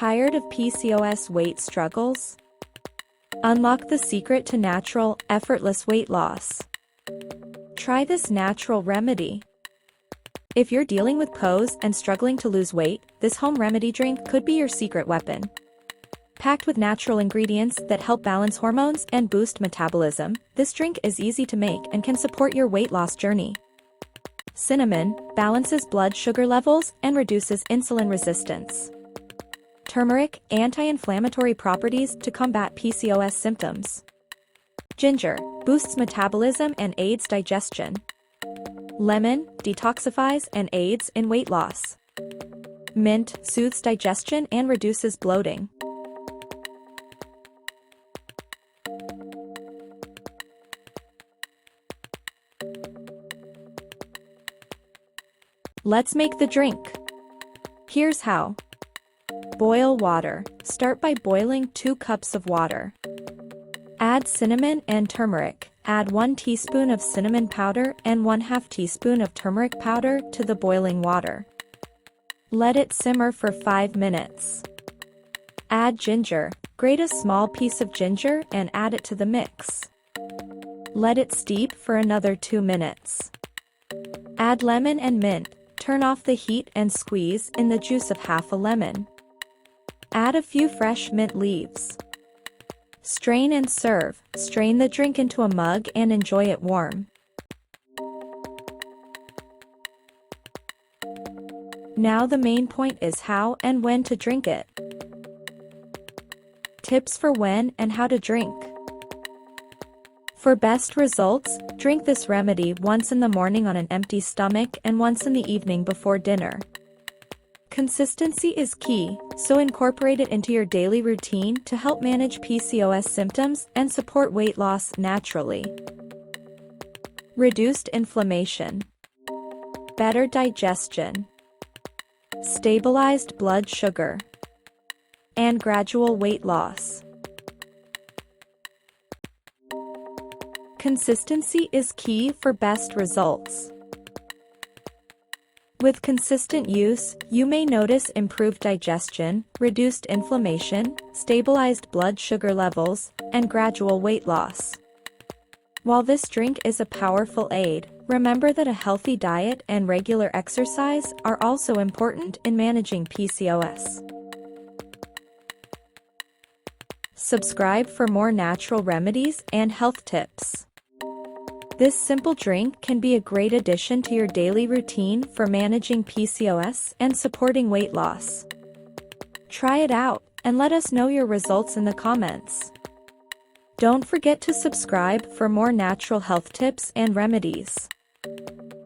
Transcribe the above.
Tired of PCOS weight struggles? Unlock the secret to natural, effortless weight loss. Try this natural remedy. If you're dealing with PCOS and struggling to lose weight, this home remedy drink could be your secret weapon. Packed with natural ingredients that help balance hormones and boost metabolism, this drink is easy to make and can support your weight loss journey. Cinnamon balances blood sugar levels and reduces insulin resistance. Turmeric, anti-inflammatory properties to combat PCOS symptoms. Ginger boosts metabolism and aids digestion. Lemon detoxifies and aids in weight loss. Mint soothes digestion and reduces bloating. Let's make the drink. Here's how. Boil water. Start by boiling 2 cups of water. Add cinnamon and turmeric. Add 1 teaspoon of cinnamon powder and 1/2 teaspoon of turmeric powder to the boiling water. Let it simmer for 5 minutes. Add ginger. Grate a small piece of ginger and add it to the mix. Let it steep for another 2 minutes. Add lemon and mint. Turn off the heat and squeeze in the juice of half a lemon. Add a few fresh mint leaves. Strain and serve. Strain the drink into a mug and enjoy it warm. Now the main point is how and when to drink it. Tips for when and how to drink. For best results, drink this remedy once in the morning on an empty stomach and once in the evening before dinner. Consistency is key, so incorporate it into your daily routine to help manage PCOS symptoms and support weight loss naturally. Reduced inflammation. Better digestion. Stabilized blood sugar. And gradual weight loss. Consistency is key for best results. With consistent use, you may notice improved digestion, reduced inflammation, stabilized blood sugar levels, and gradual weight loss. While this drink is a powerful aid, remember that a healthy diet and regular exercise are also important in managing PCOS. Subscribe for more natural remedies and health tips. This simple drink can be a great addition to your daily routine for managing PCOS and supporting weight loss. Try it out and let us know your results in the comments. Don't forget to subscribe for more natural health tips and remedies.